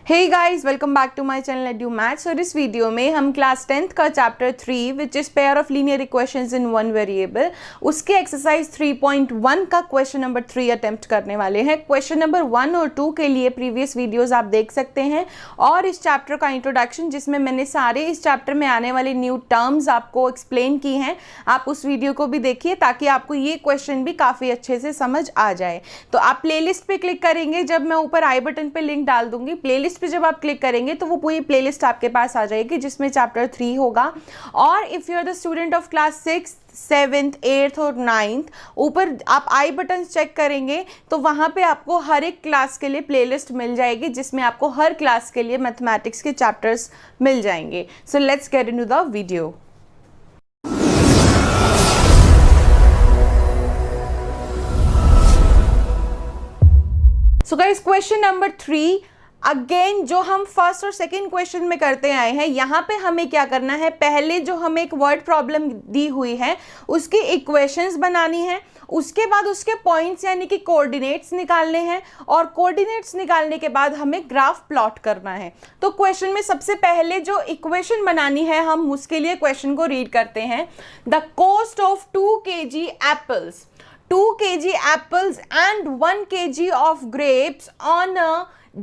Hey guys, welcome back to my channel Edu Maths. और इस video में हम क्लास 10th का chapter 3 which is pair of linear equations in one variable, उसके exercise 3.1 का question number 3 attempt करने वाले हैं। क्वेश्चन नंबर 1 और 2 के लिए प्रीवियस वीडियोस आप देख सकते हैं और इस चैप्टर का इंट्रोडक्शन जिसमें मैंने सारे इस चैप्टर में आने वाले न्यू टर्म्स आपको एक्सप्लेन की हैं, आप उस वीडियो को भी देखिए ताकि आपको ये क्वेश्चन भी काफ़ी अच्छे से समझ आ जाए। तो आप प्लेलिस्ट पे क्लिक करेंगे, जब मैं ऊपर आई बटन पे लिंक डाल दूंगी, प्लेलिस्ट पे जब आप क्लिक करेंगे तो वो पूरी प्लेलिस्ट आपके पास आ जाएगी जिसमें चैप्टर 3 होगा। और if you are the student of class 6, 7th, 8th और 9th, ऊपर आप आई बटन चेक करेंगे तो वहाँ पे आपको हर एक क्लास के लिए प्लेलिस्ट मिल जाएगी जिसमें आपको हर क्लास के लिए मैथमेटिक्स के चैप्टर्स मिल जाएंगे। So let's get into the video. So guys, question number 3 again जो हम फर्स्ट और सेकंड क्वेश्चन में करते आए हैं, यहाँ पे हमें क्या करना है, पहले जो हमें एक वर्ड प्रॉब्लम दी हुई है उसकी इक्वेशंस बनानी है, उसके बाद उसके पॉइंट्स यानी कि कोऑर्डिनेट्स निकालने हैं और कोऑर्डिनेट्स निकालने के बाद हमें ग्राफ प्लॉट करना है। तो क्वेश्चन में सबसे पहले जो इक्वेशन बनानी है हम उसके लिए क्वेश्चन को रीड करते हैं। The cost of 2 kg apples, 2 kg apples and 1 kg of grapes on a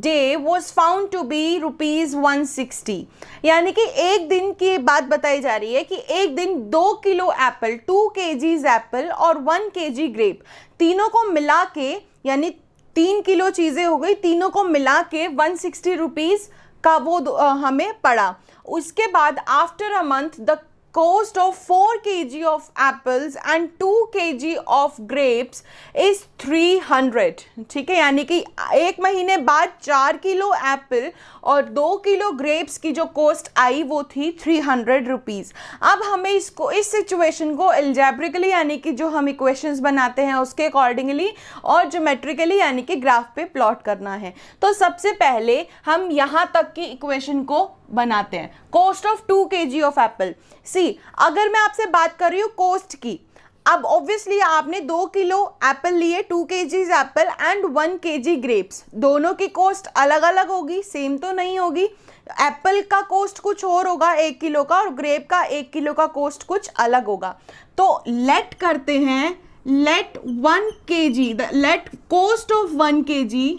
day was found to be ₹160। यानी कि एक दिन की बात बताई जा रही है कि एक दिन 2 किलो एप्पल, 2 kg एप्पल और 1 kg ग्रेप, तीनों को मिला के यानी 3 किलो चीज़ें हो गई, तीनों को मिला के 160 रुपीज़ का वो हमें पड़ा। उसके बाद after a month the cost of 4 kg of apples and 2 kg of grapes is 300। ठीक है, यानी कि एक महीने बाद 4 किलो एप्पल और 2 किलो ग्रेप्स की जो कॉस्ट आई वो थी 300 रुपीज़। अब हमें इसको, इस सिचुएशन को एल्जेब्रिकली यानी कि जो हम इक्वेशंस बनाते हैं उसके अकॉर्डिंगली और ज्योमेट्रिकली यानी कि ग्राफ पे प्लॉट करना है। तो सबसे पहले हम यहाँ तक की इक्वेशन को बनाते हैं। Cost of 2 kg of apple. See, अगर मैं आपसे बात कर रही हूँ कॉस्ट की, अब ऑब्वियसली आपने 2 किलो एप्पल लिए, 2 kg Apple and 1 kg grapes, दोनों की कॉस्ट अलग अलग होगी, सेम तो नहीं होगी। एप्पल का कॉस्ट कुछ और होगा 1 किलो का और ग्रेप का 1 किलो का कॉस्ट कुछ अलग होगा। तो लेट करते हैं, let 1 kg, let cost of 1 kg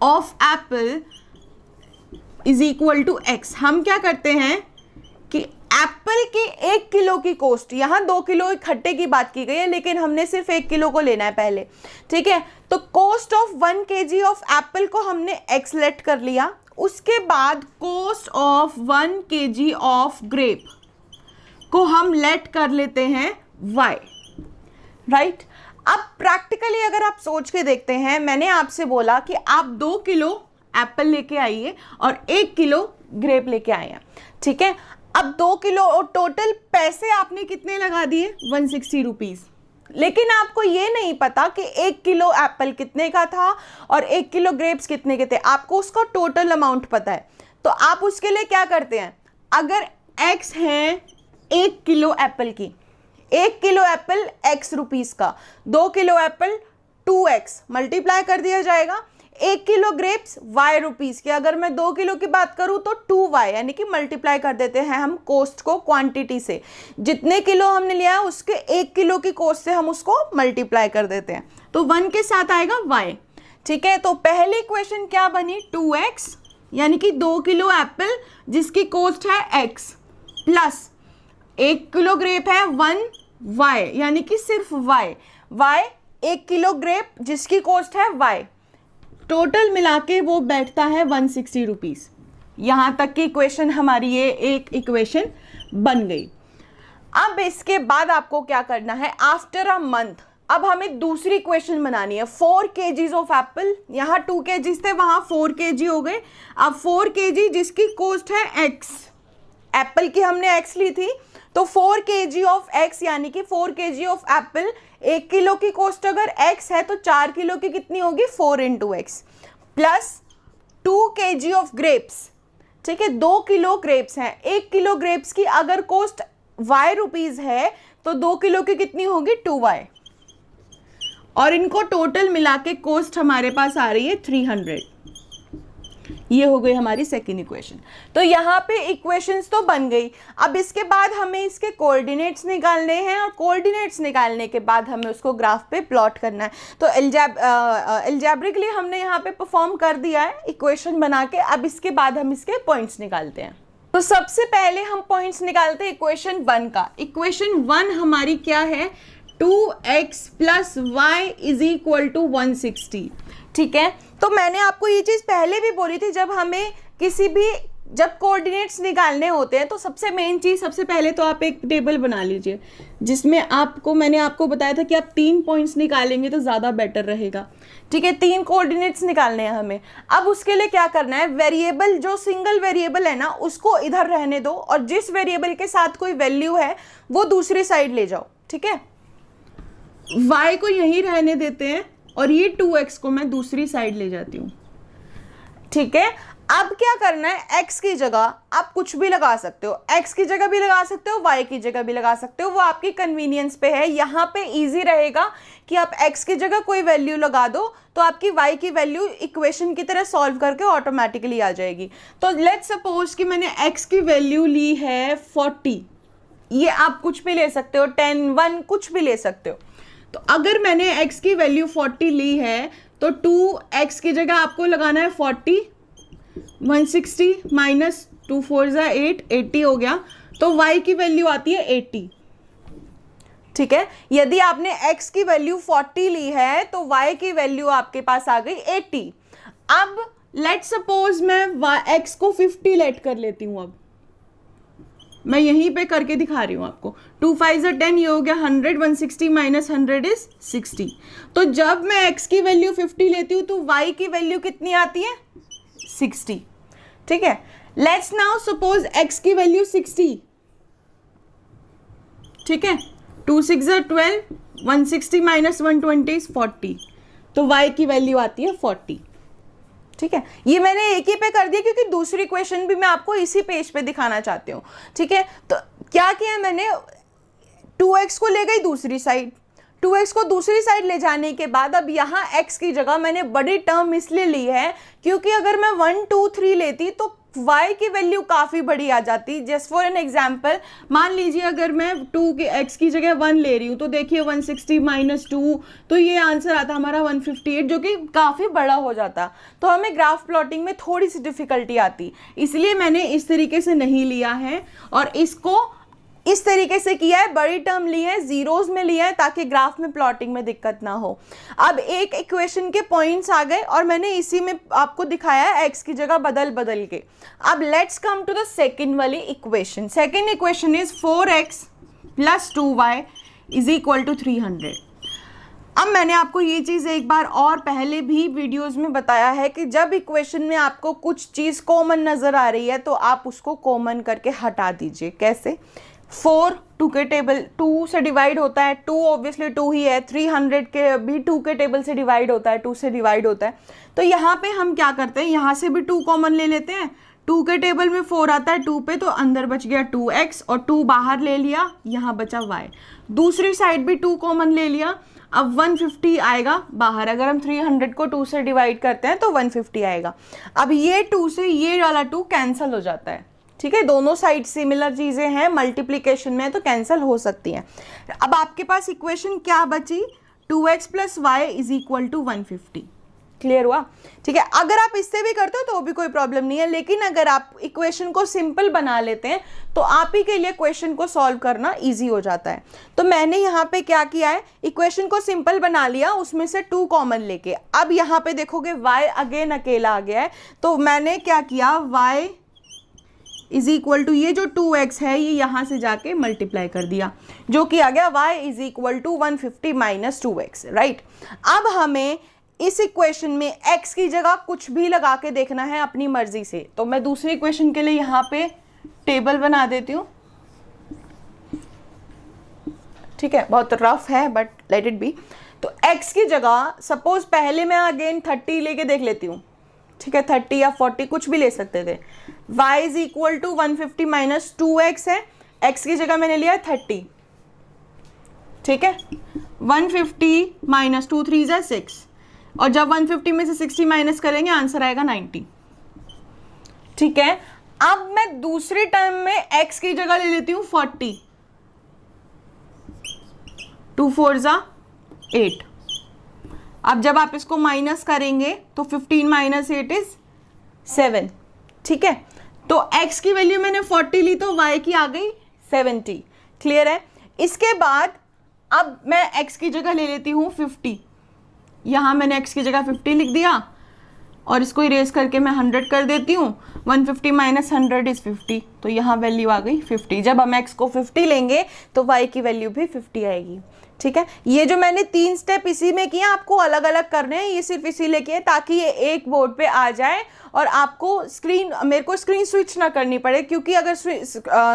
of apple is equal to X. हम क्या करते हैं कि एप्पल के 1 किलो की कॉस्ट, यहाँ 2 किलो इकट्ठे की बात की गई है लेकिन हमने सिर्फ 1 किलो को लेना है पहले, ठीक है। तो cost of 1 kg of Apple को हमने एक्स लेट कर लिया, उसके बाद cost of 1 kg of grape को हम लेट कर लेते हैं वाई, राइट। अब प्रैक्टिकली अगर आप सोच के देखते हैं, मैंने आपसे बोला कि आप 2 किलो एप्पल लेके आइए और 1 किलो ग्रेप लेके आए हैं, ठीक है। अब 2 किलो और टोटल पैसे आपने कितने लगा दिए, 160 रुपीज़। लेकिन आपको ये नहीं पता कि 1 किलो एप्पल कितने का था और 1 किलो ग्रेप्स कितने के थे, आपको उसका टोटल अमाउंट पता है। तो आप उसके लिए क्या करते हैं, अगर एक्स है 1 किलो एप्पल की, 1 किलो एप्पल एक्स रुपीज़ का, 2 किलो एप्पल 2x मल्टीप्लाई कर दिया जाएगा। 1 किलो ग्रेप्स y रुपीज़ की, अगर मैं 2 किलो की बात करूँ तो 2y, यानी कि मल्टीप्लाई कर देते हैं हम कॉस्ट को क्वांटिटी से, जितने किलो हमने लिया है उसके 1 किलो की कॉस्ट से हम उसको मल्टीप्लाई कर देते हैं, तो 1 के साथ आएगा y, ठीक है। तो पहली इक्वेशन क्या बनी, 2x यानी कि 2 किलो एप्पल जिसकी कॉस्ट है x प्लस 1 किलो ग्रेप है 1y यानी कि सिर्फ y 1 किलो ग्रेप जिसकी कॉस्ट है y, टोटल मिला के वो बैठता है 160 रुपीज़। यहाँ तक की इक्वेशन हमारी ये एक इक्वेशन बन गई। अब इसके बाद आपको क्या करना है, आफ्टर अ मंथ अब हमें दूसरी इक्वेशन बनानी है। 4 kg ऑफ एप्पल, यहाँ 2 kg थे वहाँ 4 kg हो गए। अब 4 kg जिसकी कॉस्ट है x, एप्पल की हमने x ली थी, तो 4 kg ऑफ x यानी कि 4 kg ऑफ एप्पल, 1 किलो की कॉस्ट अगर x है तो 4 किलो की कितनी होगी, 4 × x plus 2 kg of grapes, ठीक है। 2 किलो ग्रेप्स हैं, 1 किलो ग्रेप्स की अगर कॉस्ट y रुपीज़ है तो 2 किलो की कितनी होगी, 2y, और इनको टोटल मिला के कॉस्ट हमारे पास आ रही है 300। ये हो गई हमारी सेकेंड इक्वेशन। तो यहाँ पे इक्वेशंस तो बन गई। अब इसके बाद हमें इसके कोऑर्डिनेट्स निकालने हैं और कोऑर्डिनेट्स निकालने के बाद हमें उसको ग्राफ पे प्लॉट करना है। तो एल्जेब्रिकली हमने यहाँ पे परफॉर्म कर दिया है इक्वेशन बना के। अब इसके बाद हम इसके पॉइंट्स निकालते हैं। तो सबसे पहले हम पॉइंट्स निकालते हैं इक्वेशन 1 का। इक्वेशन 1 हमारी क्या है, 2x + y = 160। ठीक है, तो मैंने आपको ये चीज़ पहले भी बोली थी, जब कोऑर्डिनेट्स निकालने होते हैं तो सबसे मेन चीज़, सबसे पहले तो आप एक टेबल बना लीजिए जिसमें मैंने आपको बताया था कि आप 3 पॉइंट्स निकालेंगे तो ज़्यादा बेटर रहेगा। ठीक है, 3 कोऑर्डिनेट्स निकालने हैं हमें। अब उसके लिए क्या करना है, वेरिएबल जो सिंगल वेरिएबल है ना उसको इधर रहने दो और जिस वेरिएबल के साथ कोई वैल्यू है वो दूसरी साइड ले जाओ। ठीक है, y को यहीं रहने देते हैं और ये 2x को मैं दूसरी साइड ले जाती हूँ। ठीक है, अब क्या करना है, x की जगह आप कुछ भी लगा सकते हो, x की जगह भी लगा सकते हो, y की जगह भी लगा सकते हो, वो आपकी कन्वीनियंस पे है। यहाँ पे इजी रहेगा कि आप x की जगह कोई वैल्यू लगा दो तो आपकी y की वैल्यू इक्वेशन की तरह सॉल्व करके ऑटोमेटिकली आ जाएगी। तो लेट्स सपोज कि मैंने x की वैल्यू ली है 40, ये आप कुछ भी ले सकते हो, 10, 1 कुछ भी ले सकते हो। तो अगर मैंने x की वैल्यू 40 ली है तो 2x की जगह आपको लगाना है 40, 160 माइनस 2 4 8, 80 हो गया। तो y की वैल्यू आती है 80। ठीक है, यदि आपने x की वैल्यू 40 ली है तो y की वैल्यू आपके पास आ गई 80। अब लेट सपोज मैं x को 50 लेट कर लेती हूँ। अब मैं यहीं पे करके दिखा रही हूँ आपको। 2 5 10, ये हो गया 100, 160 माइनस 100 इज 60। तो जब मैं x की वैल्यू 50 लेती हूँ तो y की वैल्यू कितनी आती है, 60। ठीक है, लेट्स नाउ सपोज x की वैल्यू 60। ठीक है, 2 6 12, 160 माइनस 120 इज 40। तो y की वैल्यू आती है 40। ठीक है, ये मैंने एक ही पे कर दिया क्योंकि दूसरी क्वेश्चन भी मैं आपको इसी पेज पे दिखाना चाहती हूँ। ठीक है, तो क्या किया मैंने, 2x को ले गई दूसरी साइड, 2x को दूसरी साइड ले जाने के बाद अब यहाँ x की जगह मैंने बड़ी टर्म इसलिए ली है क्योंकि अगर मैं 1 2 3 लेती तो y की वैल्यू काफ़ी बड़ी आ जाती। जस्ट फॉर एन एग्जाम्पल, मान लीजिए अगर मैं 2 की x की जगह 1 ले रही हूँ तो देखिए 160 माइनस 2, तो ये आंसर आता हमारा 158, जो कि काफ़ी बड़ा हो जाता। तो हमें ग्राफ प्लॉटिंग में थोड़ी सी डिफ़िकल्टी आती, इसलिए मैंने इस तरीके से नहीं लिया है और इसको इस तरीके से किया है, बड़ी टर्म ली है, जीरोस में लिया है ताकि ग्राफ में प्लॉटिंग में दिक्कत ना हो। अब एक इक्वेशन के पॉइंट्स आ गए और मैंने इसी में आपको दिखाया है x की जगह बदल बदल के। अब let's come to the second वाली equation. Second equation is 4x + 2y = 300। अब मैंने आपको ये चीज़ एक बार और पहले भी वीडियोस में बताया है कि जब इक्वेशन में आपको कुछ चीज़ कॉमन नज़र आ रही है तो आप उसको कॉमन करके हटा दीजिए। कैसे, 4 2 के टेबल 2 से डिवाइड होता है, 2 ऑब्वियसली 2 ही है, 300 के भी 2 के टेबल से डिवाइड होता है, 2 से डिवाइड होता है। तो यहाँ पे हम क्या करते हैं, यहाँ से भी 2 कॉमन ले लेते हैं। 2 के टेबल में 4 आता है 2 पे, तो अंदर बच गया 2x और 2 बाहर ले लिया, यहाँ बचा y। दूसरी साइड भी 2 कॉमन ले लिया, अब 150 आएगा बाहर। अगर हम 300 को 2 से डिवाइड करते हैं तो 150 आएगा। अब ये 2 से ये वाला 2 कैंसिल हो जाता है। ठीक है, दोनों साइड सिमिलर चीज़ें हैं, मल्टीप्लिकेशन में तो कैंसिल हो सकती हैं। अब आपके पास इक्वेशन क्या बची, 2x + y = 150। क्लियर हुआ? ठीक है, अगर आप इससे भी करते हो तो भी कोई प्रॉब्लम नहीं है, लेकिन अगर आप इक्वेशन को सिंपल बना लेते हैं तो आप ही के लिए क्वेश्चन को सॉल्व करना इजी हो जाता है। तो मैंने यहाँ पे क्या किया है, इक्वेशन को सिंपल बना लिया, उसमें से 2 कॉमन लेके। अब यहाँ पे देखोगे y अगेन अकेला आ गया है, तो मैंने क्या किया, y = ये जो 2x है ये यहाँ से जाके मल्टीप्लाई कर दिया, जो कि आ गया y = 150 - 2x। राइट, अब हमें इस इक्वेशन में x की जगह कुछ भी लगा के देखना है अपनी मर्जी से। तो मैं दूसरी इक्वेशन के लिए यहाँ पे टेबल बना देती हूँ। ठीक है, बहुत रफ है बट लेट इट बी। तो x की जगह सपोज पहले मैं अगेन 30 लेके देख लेती हूँ। ठीक है, 30 या 40 कुछ भी ले सकते थे। y = 150 - 2x है, x की जगह मैंने लिया 30। ठीक है, 150 - 2 3 = 6, और जब 150 में से 60 माइनस करेंगे आंसर आएगा 90। ठीक है। अब मैं दूसरी टर्म में x की जगह ले लेती हूँ 40, 2 4 जा 8। अब जब आप इसको माइनस करेंगे तो 15 माइनस 8 इज 7, ठीक है। तो x की वैल्यू मैंने 40 ली तो y की आ गई 70, क्लियर है। इसके बाद अब मैं x की जगह ले लेती हूँ 50, यहाँ मैंने x की जगह 50 लिख दिया और इसको इरेज करके मैं 100 कर देती हूँ। 150 माइनस 100 इज 50, तो यहाँ वैल्यू आ गई 50। जब हम x को 50 लेंगे तो y की वैल्यू भी 50 आएगी, ठीक है। ये जो मैंने 3 स्टेप इसी में किए, आपको अलग अलग करने हैं, ये सिर्फ इसीलिए किए ताकि ये एक बोर्ड पे आ जाए और आपको मेरे को स्क्रीन स्विच ना करनी पड़े, क्योंकि अगर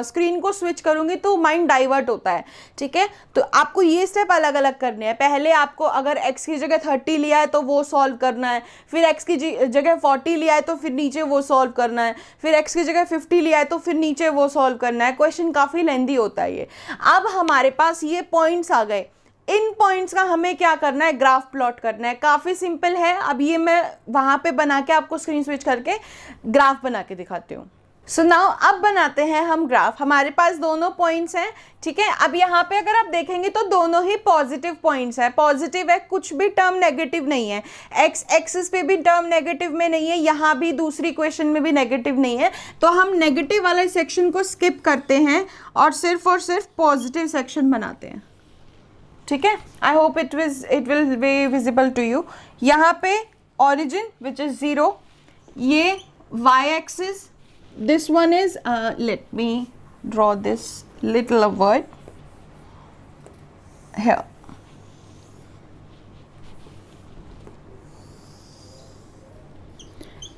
स्क्रीन को स्विच करूंगी तो माइंड डाइवर्ट होता है, ठीक है। तो आपको ये स्टेप अलग अलग करने हैं। पहले आपको अगर x की जगह 30 लिया है तो वो सॉल्व करना है, फिर x की जगह 40 लिया है तो फिर नीचे वो सॉल्व करना है, फिर x की जगह 50 लिया है तो फिर नीचे वो सॉल्व करना है। क्वेश्चन काफ़ी लेंदी होता है ये। अब हमारे पास ये पॉइंट्स आ गए, इन पॉइंट्स का हमें क्या करना है, ग्राफ प्लॉट करना है। काफ़ी सिंपल है। अब ये मैं वहाँ पे बना के आपको स्क्रीन स्विच करके ग्राफ बना के दिखाती हूँ। सो नाउ अब बनाते हैं हम ग्राफ। हमारे पास दोनों पॉइंट्स हैं, ठीक है। अब यहाँ पे अगर आप देखेंगे तो दोनों ही पॉजिटिव पॉइंट्स हैं, पॉजिटिव है, कुछ भी टर्म नेगेटिव नहीं है। एक्स एक्सिस पे भी टर्म नेगेटिव में नहीं है, यहाँ भी दूसरी क्वेश्चन में भी नेगेटिव नहीं है। तो हम नेगेटिव वाले सेक्शन को स्किप करते हैं और सिर्फ पॉजिटिव सेक्शन बनाते हैं, ठीक है। I hope it will be visible to you. यहाँ पे ऑरिजिन विच इज 0, ये Y axis, this one is let me draw this little word here.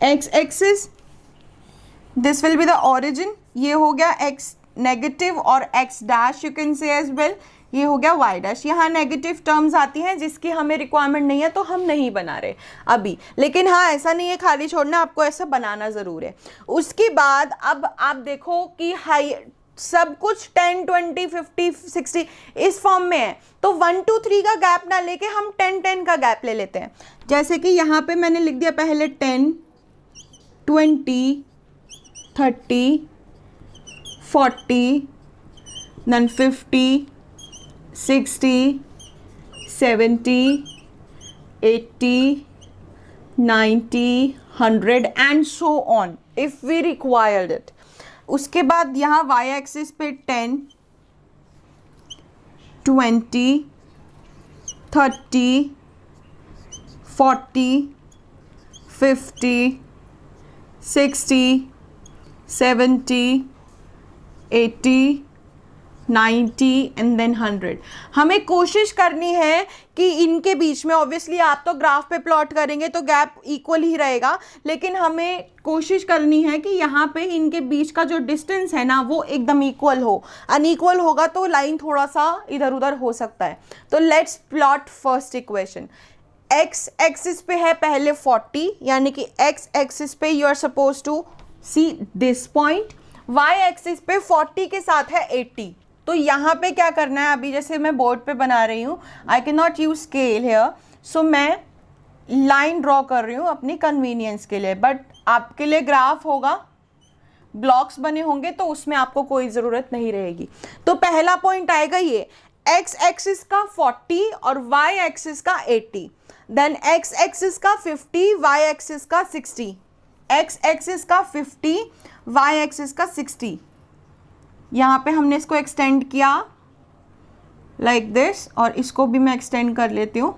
X axis, this will be the origin. ये हो गया x negative और x dash you can say as well. ये हो गया y dash. यहाँ negative terms आती हैं जिसकी हमें रिक्वायरमेंट नहीं है तो हम नहीं बना रहे अभी, लेकिन हाँ ऐसा नहीं है खाली छोड़ना, आपको ऐसा बनाना ज़रूर है। उसके बाद अब आप देखो कि हाई सब कुछ 10 20 50 60 इस फॉर्म में है, तो 1 2 3 का गैप ना लेके हम 10 10 का गैप ले लेते हैं। जैसे कि यहाँ पे मैंने लिख दिया पहले 10 20 30 40 then 50 60 70 80 90 100 and so on if we required it. उसके बाद यहाँ y एक्सिस पे 10 20 30 40 50 60 70 80 90 एंड देन 100। हमें कोशिश करनी है कि इनके बीच में, ऑब्वियसली आप तो ग्राफ पे प्लॉट करेंगे तो गैप इक्वल ही रहेगा, लेकिन हमें कोशिश करनी है कि यहाँ पे इनके बीच का जो डिस्टेंस है ना वो एकदम इक्वल हो। अनइक्वल होगा तो लाइन थोड़ा सा इधर उधर हो सकता है। तो let's plot first equation. X axis पे है पहले 40, यानी कि एक्स एक्सिस पे you are suppose to see this point. Y axis पे 40 के साथ है 80। तो यहाँ पे क्या करना है, अभी जैसे मैं बोर्ड पे बना रही हूँ, I can not use scale here, so मैं लाइन ड्रॉ कर रही हूँ अपनी कन्वीनियंस के लिए, बट आपके लिए ग्राफ होगा, ब्लॉक्स बने होंगे तो उसमें आपको कोई ज़रूरत नहीं रहेगी। तो पहला पॉइंट आएगा ये, एक्स एक्सिस का 40 और वाई एक्सिस का 80, देन एक्स एक्सिस का 50, वाई एक्सिस का 60, एक्स एक्सिस का 50, वाई एक्सिस का 60। यहाँ पे हमने इसको एक्सटेंड किया लाइक दिस, और इसको भी मैं एक्सटेंड कर लेती हूँ।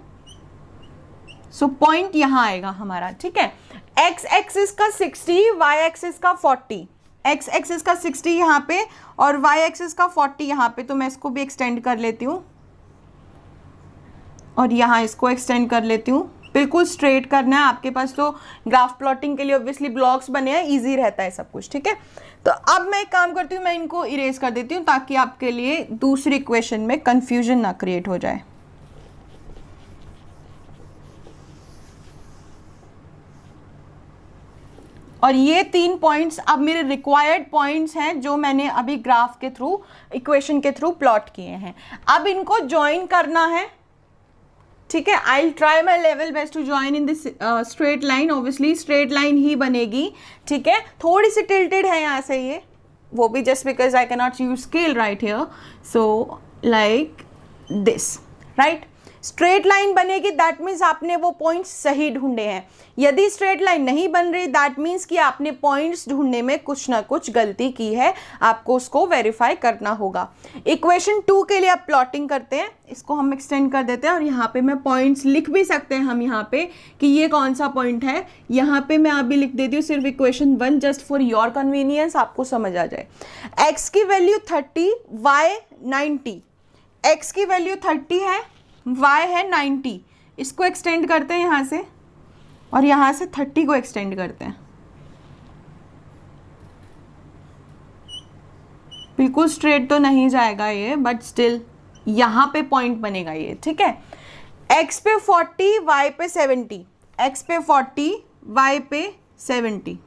सो पॉइंट यहाँ आएगा हमारा, ठीक है। एक्स एक्सिस का 60, वाई एक्सिस का 40, एक्स एक्सिस का 60 यहाँ पे और वाई एक्सिस का 40 यहाँ पे, तो मैं इसको भी एक्सटेंड कर लेती हूँ और यहाँ इसको एक्सटेंड कर लेती हूँ। बिल्कुल स्ट्रेट करना है, आपके पास तो ग्राफ प्लॉटिंग के लिए ऑब्वियसली ब्लॉक्स बने हैं, इजी रहता है सब कुछ, ठीक है। तो अब मैं एक काम करती हूँ, मैं इनको इरेज कर देती हूँ ताकि आपके लिए दूसरी इक्वेशन में कंफ्यूजन ना क्रिएट हो जाए। और ये 3 पॉइंट्स अब मेरे रिक्वायर्ड पॉइंट्स हैं जो मैंने अभी ग्राफ के थ्रू, इक्वेशन के थ्रू प्लॉट किए हैं। अब इनको ज्वाइन करना है ठीक है, I will try my level best to join in this straight line, obviously straight line ही बनेगी, ठीक है। थोड़ी सी टिल्टेड है यहाँ से ये, वो भी just because I can not use scale right here, so like this, right. Straight line बनेगी, दैट मीन्स आपने वो पॉइंट्स सही ढूंढे हैं। यदि स्ट्रेट लाइन नहीं बन रही, दैट मीन्स कि आपने पॉइंट्स ढूंढने में कुछ ना कुछ गलती की है, आपको उसको वेरीफाई करना होगा। इक्वेशन 2 के लिए आप प्लॉटिंग करते हैं, इसको हम एक्सटेंड कर देते हैं और यहाँ पे मैं पॉइंट्स लिख भी सकते हैं हम यहाँ पे कि ये कौन सा पॉइंट है। यहाँ पे मैं अभी लिख देती हूँ सिर्फ equation 1 just for your convenience, आपको समझ आ जाए। x की वैल्यू 30, y 90, x की वैल्यू 30 है, y है 90, इसको एक्सटेंड करते हैं यहाँ से और यहाँ से 30 को एक्सटेंड करते हैं। बिल्कुल स्ट्रेट तो नहीं जाएगा ये, बट स्टिल यहाँ पे पॉइंट बनेगा ये, ठीक है। x पे 40, y पे 70, x पे 40, y पे 70,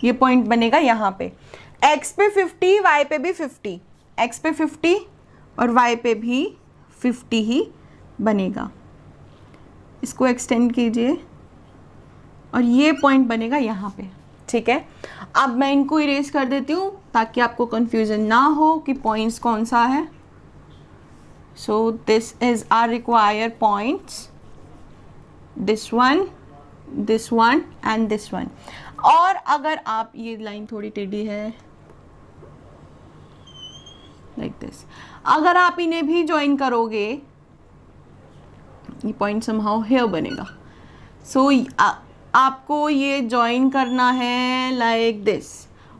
ये पॉइंट बनेगा यहाँ पे। x पे 50, y पे भी 50, x पे 50 और y पे भी 50 ही बनेगा। इसको एक्सटेंड कीजिए और ये पॉइंट बनेगा यहाँ पे, ठीक है। अब मैं इनको इरेज कर देती हूँ ताकि आपको कंफ्यूजन ना हो कि पॉइंट्स कौन सा है। So this is our required points, this one and this one. और अगर आप, ये लाइन थोड़ी टेढ़ी है लाइक दिस, अगर आप इन्हें भी ज्वाइन करोगे, ये पॉइंट समहाउ हियर बनेगा। सो आपको ये ज्वाइन करना है लाइक दिस,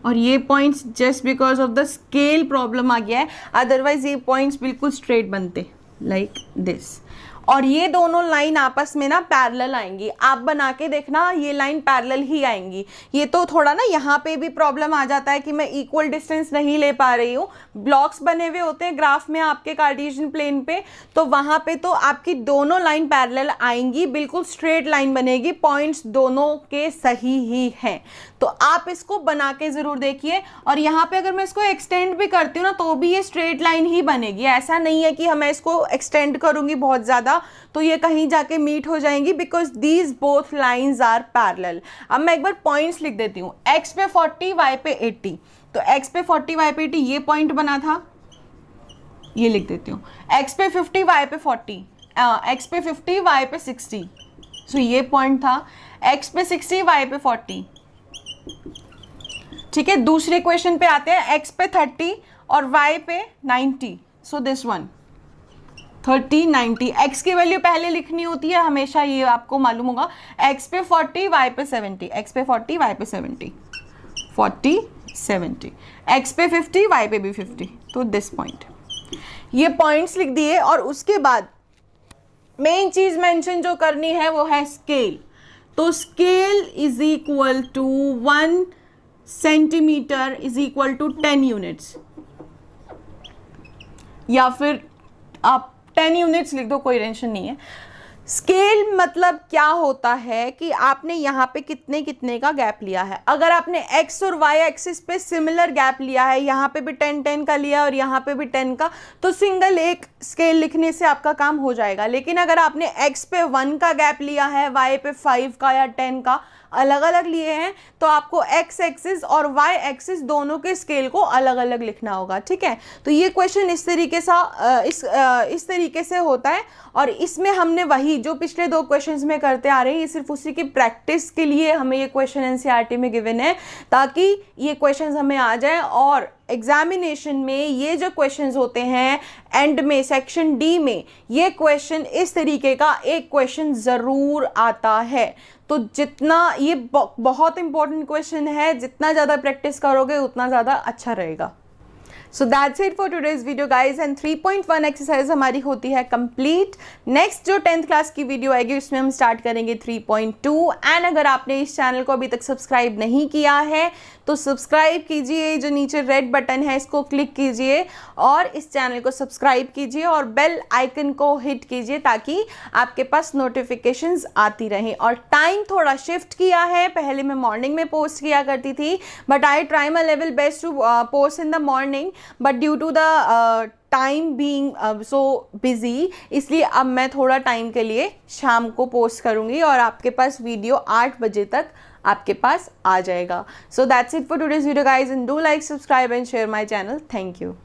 और ये points just because of the scale problem आ गया है, अदरवाइज ये पॉइंट्स बिल्कुल स्ट्रेट बनते लाइक दिस। और ये दोनों लाइन आपस में ना पैरेलल आएंगी, आप बना के देखना, ये लाइन पैरेलल ही आएंगी। ये तो थोड़ा ना यहाँ पे भी प्रॉब्लम आ जाता है कि मैं इक्वल डिस्टेंस नहीं ले पा रही हूँ। ब्लॉक्स बने हुए होते हैं ग्राफ में आपके कार्टेशियन प्लेन पे, तो वहाँ पे तो आपकी दोनों लाइन पैरेलल आएंगी, बिल्कुल स्ट्रेट लाइन बनेगी, पॉइंट्स दोनों के सही ही हैं। तो आप इसको बना के ज़रूर देखिए। और यहाँ पे अगर मैं इसको एक्सटेंड भी करती हूँ ना, तो भी ये स्ट्रेट लाइन ही बनेगी। ऐसा नहीं है कि मैं इसको एक्सटेंड करूँगी बहुत ज़्यादा तो ये कहीं जाके मीट हो जाएंगी, because these both lines are parallel. अब मैं एक बार पॉइंट्स लिख देती हूँ, x पे 40, y पे 80। तो x पे 40, y पे 80 ये पॉइंट बना था, ये लिख देती हूँ। x पे 50, y पे 40, x पे 50, y पे 60, सो ये पॉइंट था। x पे 60, y पे 40, ठीक है। दूसरे क्वेश्चन पे आते हैं, x पे 30 और y पे 90, सो दिस वन 30, 90। x की वैल्यू पहले लिखनी होती है हमेशा, ये आपको मालूम होगा। x पे 40, y पे 70, x पे 40, y पे 70, 40, 70, x पे 50, y पे भी 50, तो दिस पॉइंट। ये पॉइंट्स लिख दिए और उसके बाद मेन चीज मेंशन जो करनी है वो है स्केल। तो scale is equal to 1 centimetre is equal to 10 units, या फिर आप 10 यूनिट्स लिख दो, कोई टेंशन नहीं है। स्केल मतलब क्या होता है कि आपने यहाँ पे कितने कितने का गैप लिया है। अगर आपने x और y एक्सिस पे सिमिलर गैप लिया है, यहाँ पे भी 10 का लिया और यहाँ पे भी 10 का, तो सिंगल एक स्केल लिखने से आपका काम हो जाएगा। लेकिन अगर आपने x पे 1 का गैप लिया है, y पे 5 का या 10 का अलग अलग लिए हैं, तो आपको x एक्सिस और y एक्सिस दोनों के स्केल को अलग अलग लिखना होगा, ठीक है। तो ये क्वेश्चन इस तरीके से होता है। और इसमें हमने वही जो पिछले 2 क्वेश्चंस में करते आ रहे हैं, ये सिर्फ उसी की प्रैक्टिस के लिए हमें ये क्वेश्चन एनसीईआरटी में गिवन है, ताकि ये क्वेश्चंस हमें आ जाए। और एग्जामिनेशन में ये जो क्वेश्चंस होते हैं एंड में सेक्शन डी में, ये क्वेश्चन इस तरीके का एक क्वेश्चन ज़रूर आता है। तो जितना ये बहुत इंपॉर्टेंट क्वेश्चन है, जितना ज़्यादा प्रैक्टिस करोगे उतना ज़्यादा अच्छा रहेगा। So that's it for today's video guys, and 3.1 exercise हमारी होती है कंप्लीट। नेक्स्ट जो 10th क्लास की वीडियो आएगी उसमें हम स्टार्ट करेंगे 3.2। एंड अगर आपने इस चैनल को अभी तक सब्सक्राइब नहीं किया है तो सब्सक्राइब कीजिए, जो नीचे रेड बटन है इसको क्लिक कीजिए और इस चैनल को सब्सक्राइब कीजिए और बेल आइकन को हिट कीजिए ताकि आपके पास नोटिफिकेशंस आती रहें। और टाइम थोड़ा शिफ्ट किया है, पहले मैं मॉर्निंग में पोस्ट किया करती थी, but I try my level best to post in the morning, but due to the time being so busy, इसलिए अब मैं थोड़ा टाइम के लिए शाम को पोस्ट करूँगी और आपके पास वीडियो 8 बजे तक आपके पास आ जाएगा। So that's it for today's video guys, and do like, subscribe and share my channel. Thank you.